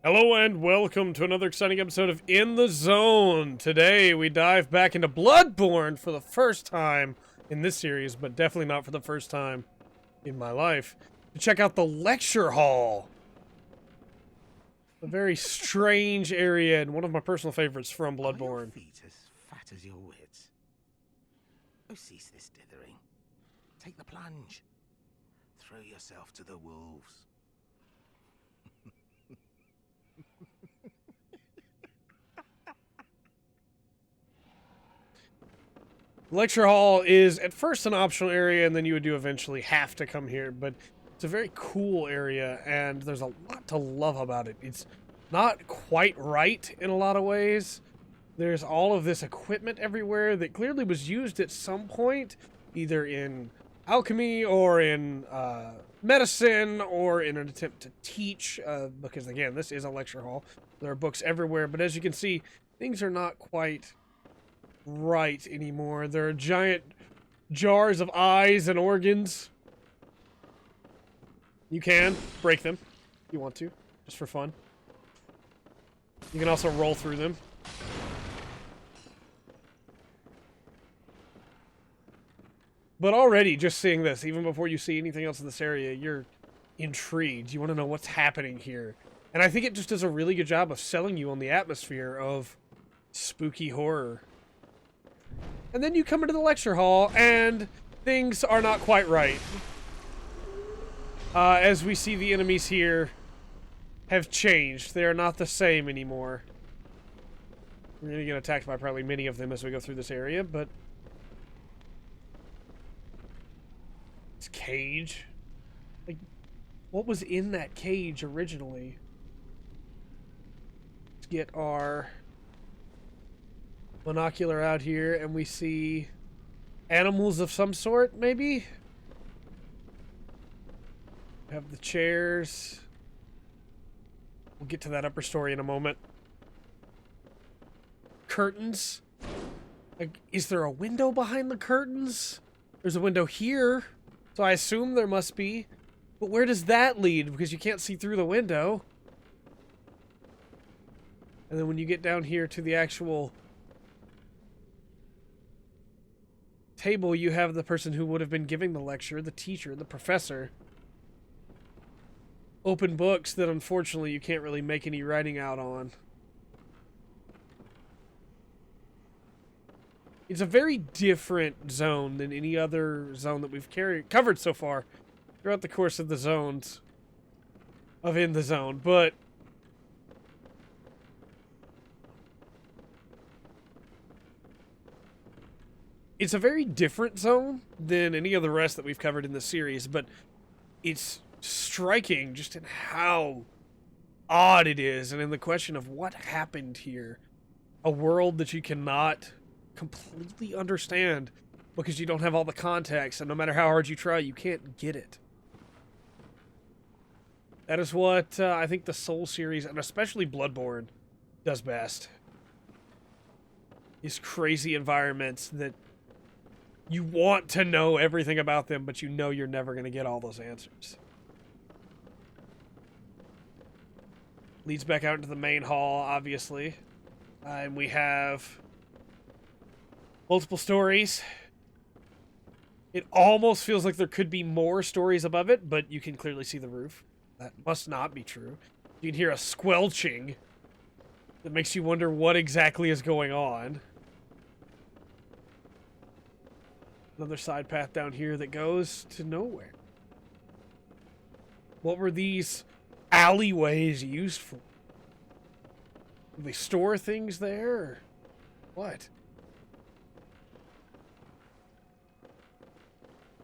Hello and welcome to another exciting episode of In the Zone. Today we dive back into Bloodborne for the first time in this series, but definitely not for the first time in my life, to check out the lecture hall. A very strange area and one of my personal favorites from Bloodborne. Are your feet as fat as your wits? Oh, cease this dithering. Take the plunge. Throw yourself to the wolves. Lecture hall is at first an optional area, and then you would eventually have to come here, but it's a very cool area, and there's a lot to love about it. It's not quite right in a lot of ways. There's all of this equipment everywhere that clearly was used at some point, either in alchemy or in medicine or in an attempt to teach, because again, this is a lecture hall. There are books everywhere, but as you can see, things are not quite right anymore. There are giant jars of eyes and organs. You can break them if you want to, just for fun. You can also roll through them. But already, just seeing this, even before you see anything else in this area, you're intrigued. You want to know what's happening here. And I think it just does a really good job of selling you on the atmosphere of spooky horror. And then you come into the lecture hall, and things are not quite right. As we see, the enemies here have changed. They are not the same anymore. We're going to get attacked by probably many of them as we go through this area, but... This cage? Like, what was in that cage originally? Let's get our monocular out here, and we see animals of some sort, maybe? We have the chairs. We'll get to that upper story in a moment. Curtains. Like, is there a window behind the curtains? There's a window here, so I assume there must be. But where does that lead? Because you can't see through the window. And then when you get down here to the actual table, you have the person who would have been giving the lecture, the teacher, the professor. Open books that unfortunately you can't really make any writing out on. It's a very different zone than any other zone that we've covered so far throughout the course of the zones of In the Zone, but it's a very different zone than any of the rest that we've covered in the series, but it's striking just in how odd it is, and in the question of what happened here. A world that you cannot completely understand because you don't have all the context, and no matter how hard you try, you can't get it. That is what I think the Soul series, and especially Bloodborne, does best. These crazy environments that you want to know everything about them, but you know you're never going to get all those answers. Leads back out into the main hall, obviously. And we have multiple stories. It almost feels like there could be more stories above it, but you can clearly see the roof. That must not be true. You can hear a squelching that makes you wonder what exactly is going on. Another side path down here that goes to nowhere. What were these alleyways used for? Do they store things there, or what?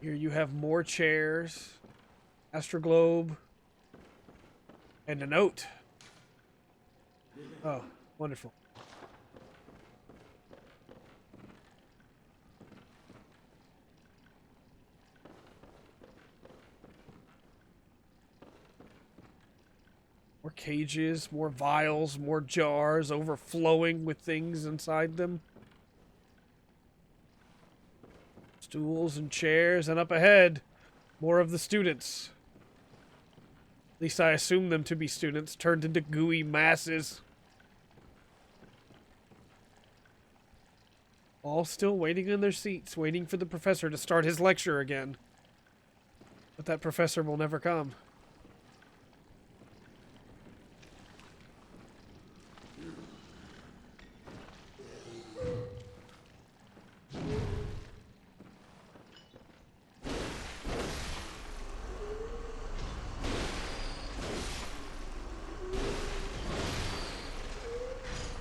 Here you have more chairs, astroglobe, and a note. Oh, wonderful. More cages, more vials, more jars overflowing with things inside them. Stools and chairs, and up ahead, more of the students. At least I assume them to be students, turned into gooey masses. All still waiting in their seats, waiting for the professor to start his lecture again. But that professor will never come.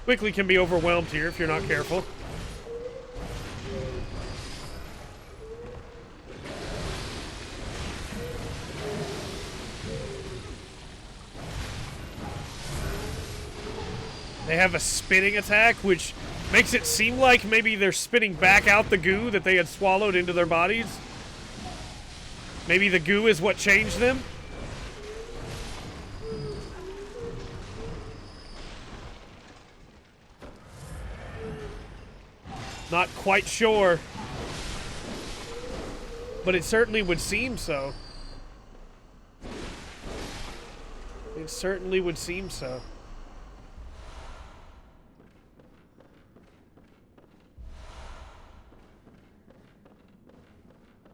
Quickly can be overwhelmed here if you're not careful. They have a spitting attack, which makes it seem like maybe they're spitting back out the goo that they had swallowed into their bodies. Maybe the goo is what changed them. Not quite sure. But it certainly would seem so. It certainly would seem so.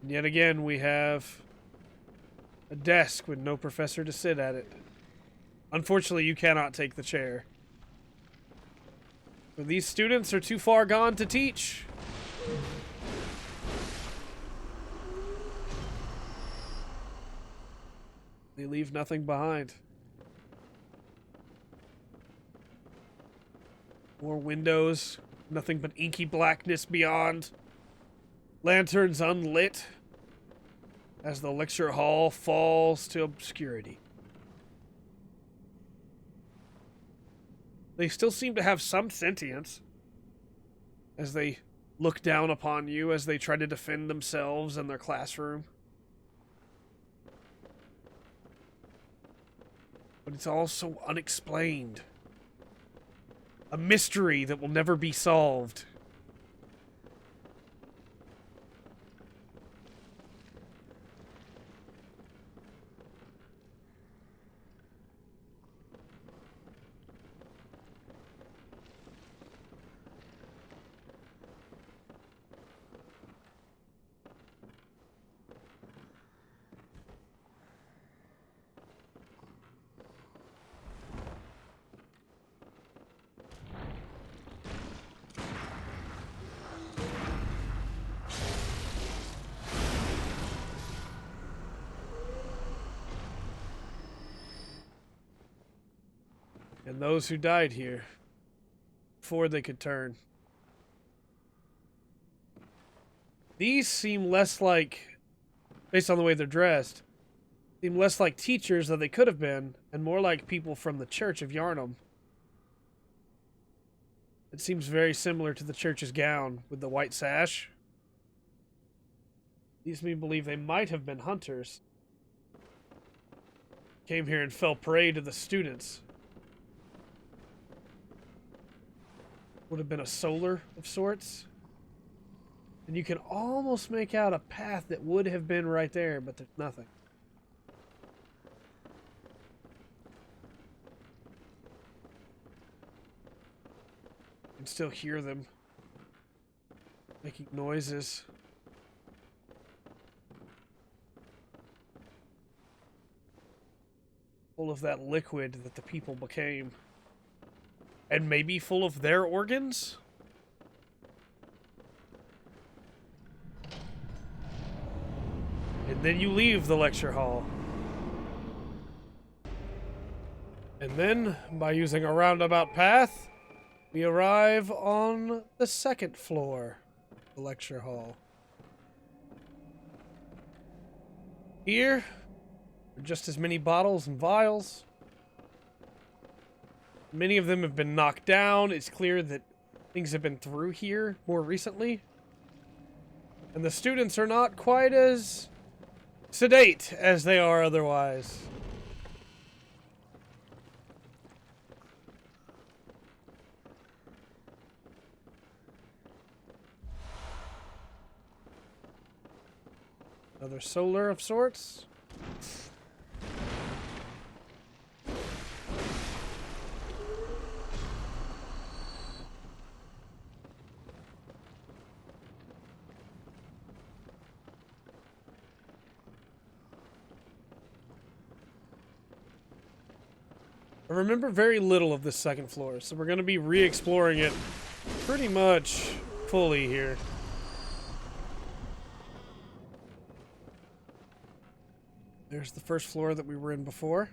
And yet again, we have a desk with no professor to sit at it. Unfortunately, you cannot take the chair. But these students are too far gone to teach. They leave nothing behind. More windows, nothing but inky blackness beyond. Lanterns unlit as the lecture hall falls to obscurity. They still seem to have some sentience as they look down upon you as they try to defend themselves in their classroom. But it's all so unexplained. A mystery that will never be solved. And those who died here before they could turn. These seem less like, based on the way they're dressed, seem less like teachers than they could have been, and more like people from the Church of Yarnum. It seems very similar to the church's gown with the white sash. Leads me to believe they might have been hunters. Came here and fell prey to the students. Would have been a solar of sorts. And you can almost make out a path that would have been right there, but there's nothing. You can still hear them making noises. Full of that liquid that the people became. And maybe full of their organs? And then you leave the lecture hall. And then, by using a roundabout path, we arrive on the second floor of the lecture hall. Here are just as many bottles and vials. Many of them have been knocked down. It's clear that things have been through here more recently. And the students are not quite as sedate as they are otherwise. Another solar of sorts. I remember very little of this second floor, so we're going to be re-exploring it pretty much fully here. There's the first floor that we were in before.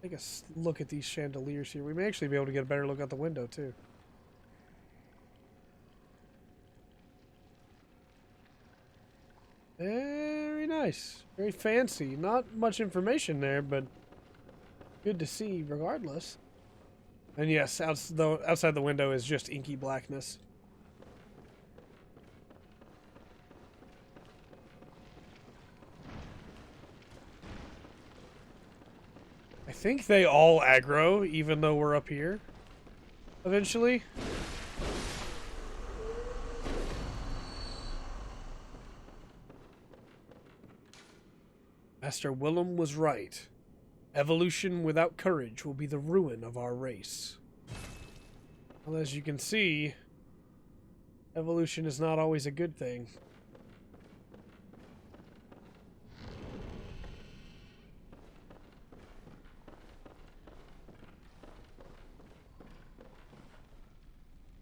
Take a look at these chandeliers here. We may actually be able to get a better look out the window, too. Very nice. Very fancy. Not much information there, but good to see regardless. And yes, outside the window is just inky blackness. I think they all aggro, even though we're up here. Eventually. Master Willem was right. Evolution without courage will be the ruin of our race. Well, as you can see, evolution is not always a good thing.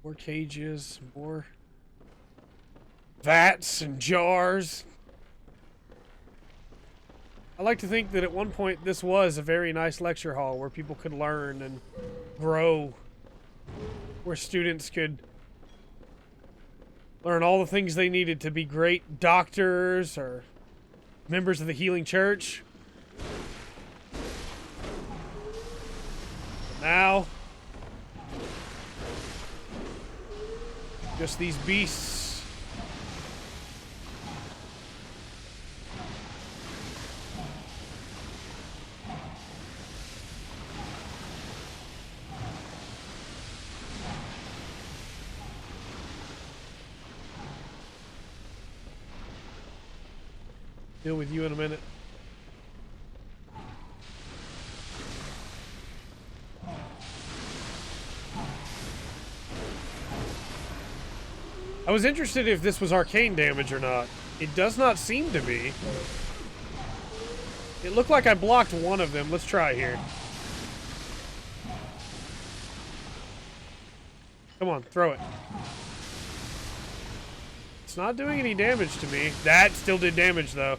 More cages, more vats and jars. I like to think that at one point this was a very nice lecture hall where people could learn and grow, where students could learn all the things they needed to be great doctors or members of the healing church. Now, just these beasts. Deal with you in a minute. I was interested if this was arcane damage or not. It does not seem to be. It looked like I blocked one of them. Let's try here. Come on, throw it. It's not doing any damage to me. That still did damage, though.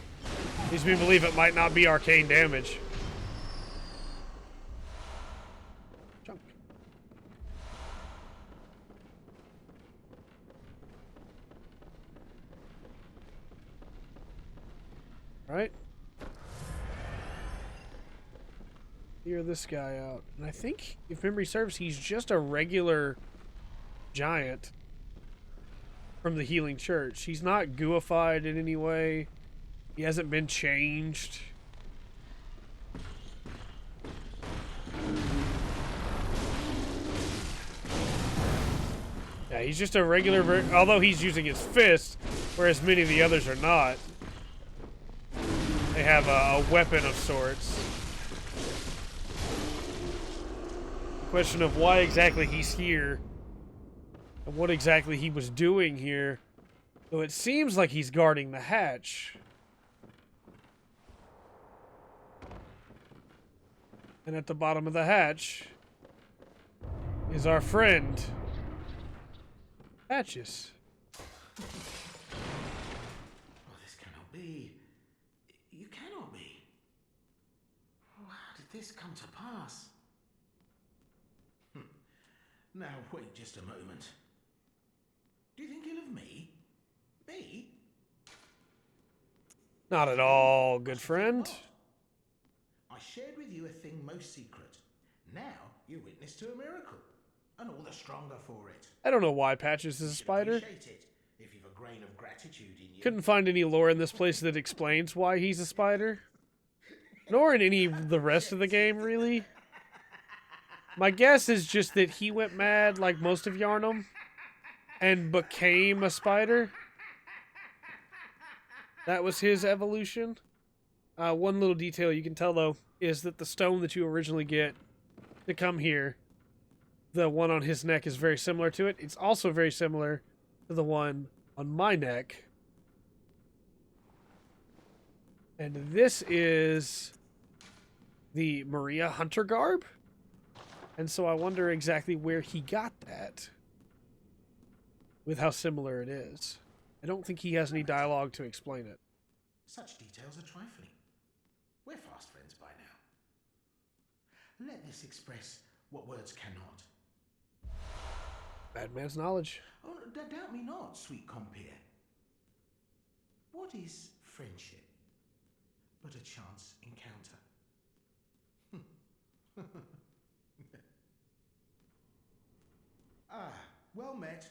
Leads me to believe it might not be arcane damage. Jump. Right. Clear this guy out. And I think, if memory serves, he's just a regular giant from the healing church. He's not gooified in any way. He hasn't been changed. Yeah, he's just a regular, although he's using his fist, whereas many of the others are not. They have a weapon of sorts. The question of why exactly he's here and what exactly he was doing here, though it seems like he's guarding the hatch. And at the bottom of the hatch is our friend, Patches. Oh, this cannot be. You cannot be. Oh, how did this come to pass? Now, wait just a moment. Do you think ill of me? Me? Not at all, good friend. I shared with you a thing most secret. Now you're witness to a miracle, and all the stronger for it. I don't know why Patches is a spider. Appreciate it if you've a grain of gratitude in you. Couldn't find any lore in this place that explains why he's a spider. Nor in any of the rest of the game, really. My guess is just that he went mad like most of Yarnum and became a spider. That was his evolution. One little detail you can tell, though, is that the stone that you originally get to come here, the one on his neck is very similar to it. It's also very similar to the one on my neck. And this is the Maria Hunter garb. And so I wonder exactly where he got that. With how similar it is. I don't think he has any dialogue to explain it. Such details are trifling. We're fast friends by now. Let this express what words cannot. Madman's knowledge. Oh, doubt me not, sweet compeer. What is friendship but a chance encounter? Ah, well met.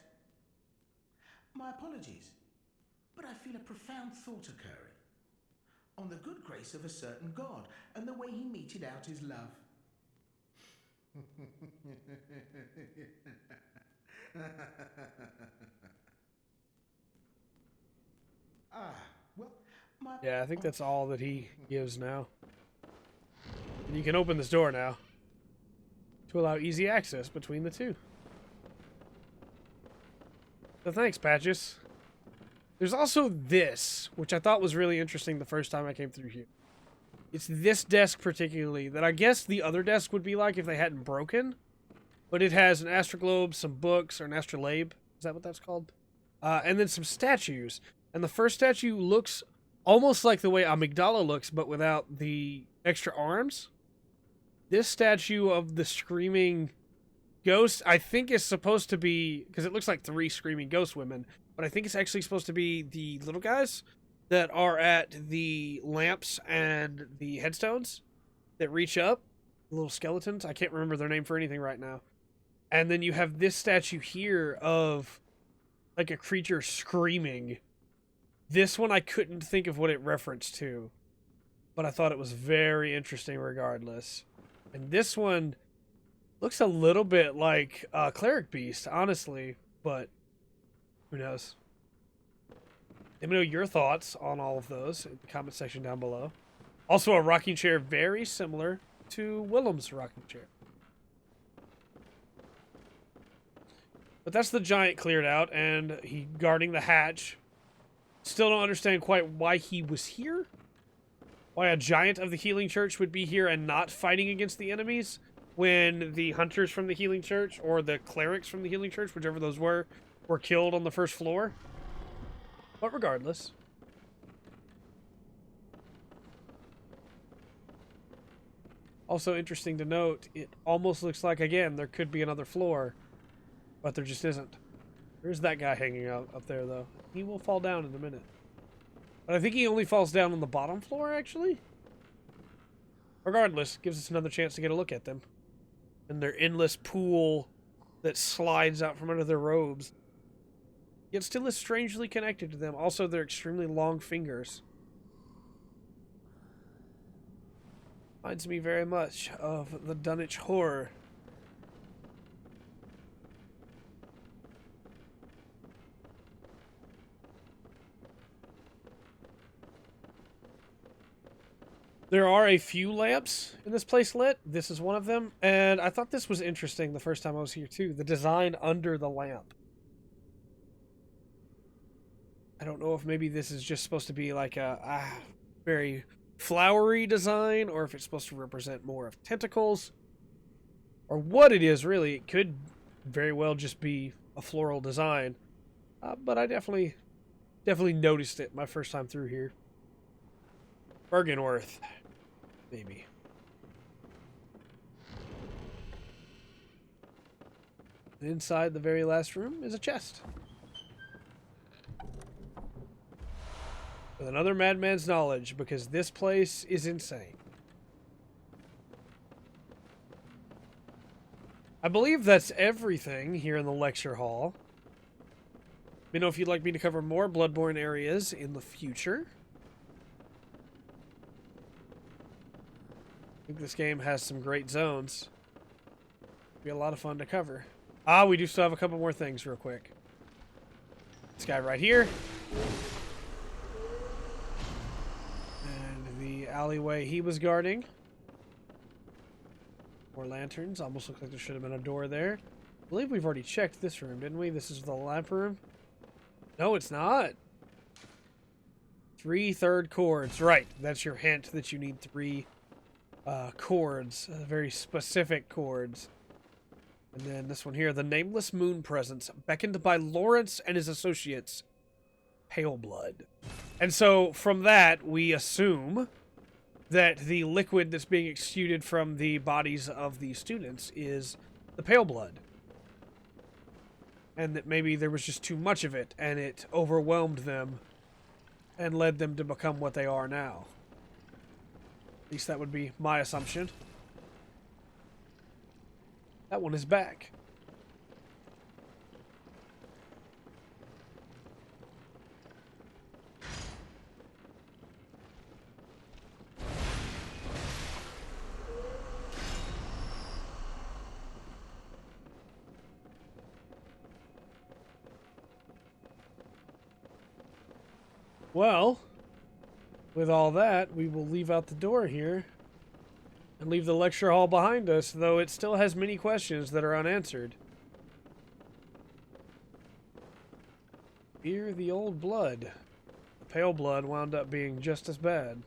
My apologies, but I feel a profound thought occurring on the good grace of a certain god and the way he meted out his love. Ah, well, Yeah, I think that's all that he gives now. And you can open this door now to allow easy access between the two. So thanks, Patches. There's also this, which I thought was really interesting the first time I came through here. It's this desk particularly, that I guess the other desk would be like if they hadn't broken. But it has an astroglobe, some books, or an astrolabe. Is that what that's called? And then some statues. And the first statue looks almost like the way Amygdala looks, but without the extra arms. This statue of the screaming ghost, I think is supposed to be, because it looks like 3 screaming ghost women, but I think it's actually supposed to be the little guys that are at the lamps and the headstones that reach up. The little skeletons. I can't remember their name for anything right now. And then you have this statue here of like a creature screaming. This one I couldn't think of what it referenced to, but I thought it was very interesting regardless. And this one looks a little bit like a cleric beast, honestly, but who knows? Let me know your thoughts on all of those in the comment section down below. Also a rocking chair very similar to Willem's rocking chair. But that's the giant cleared out, and he guarding the hatch. Still don't understand quite why he was here. Why a giant of the Healing Church would be here and not fighting against the enemies when the hunters from the Healing Church, or the clerics from the Healing Church, whichever those were killed on the first floor. But regardless. Also interesting to note, it almost looks like, again, there could be another floor. But there just isn't. There's that guy hanging out up there, though. He will fall down in a minute. But I think he only falls down on the bottom floor, actually. Regardless, gives us another chance to get a look at them. And their endless pool that slides out from under their robes. Yet still is strangely connected to them. Also, their extremely long fingers. Reminds me very much of the Dunwich Horror. There are a few lamps in this place lit. This is one of them. And I thought this was interesting the first time I was here too. The design under the lamp. I don't know if maybe this is just supposed to be like a very flowery design, or if it's supposed to represent more of tentacles. Or what it is, really. It could very well just be a floral design. But I definitely noticed it my first time through here. Bergenworth. Maybe. Inside the very last room is a chest. With another madman's knowledge, because this place is insane. I believe that's everything here in the lecture hall. Let me know if you'd like me to cover more Bloodborne areas in the future. I think this game has some great zones. Be a lot of fun to cover. We do still have a couple more things real quick. This guy right here. And the alleyway he was guarding. More lanterns. Almost looks like there should have been a door there. I believe we've already checked this room, didn't we? This is the lamp room. No, it's not. 3 third chords. Right. That's your hint that you need 3 chords. Very specific chords. And then this one here. The nameless moon presence. Beckoned by Lawrence and his associates. Pale blood. And so from that, we assume that the liquid that's being exuded from the bodies of the students is the pale blood. And that maybe there was just too much of it, and it overwhelmed them and led them to become what they are now. At least that would be my assumption. That one is back. Well, with all that, we will leave out the door here and leave the lecture hall behind us, though it still has many questions that are unanswered. Fear the old blood. The pale blood wound up being just as bad.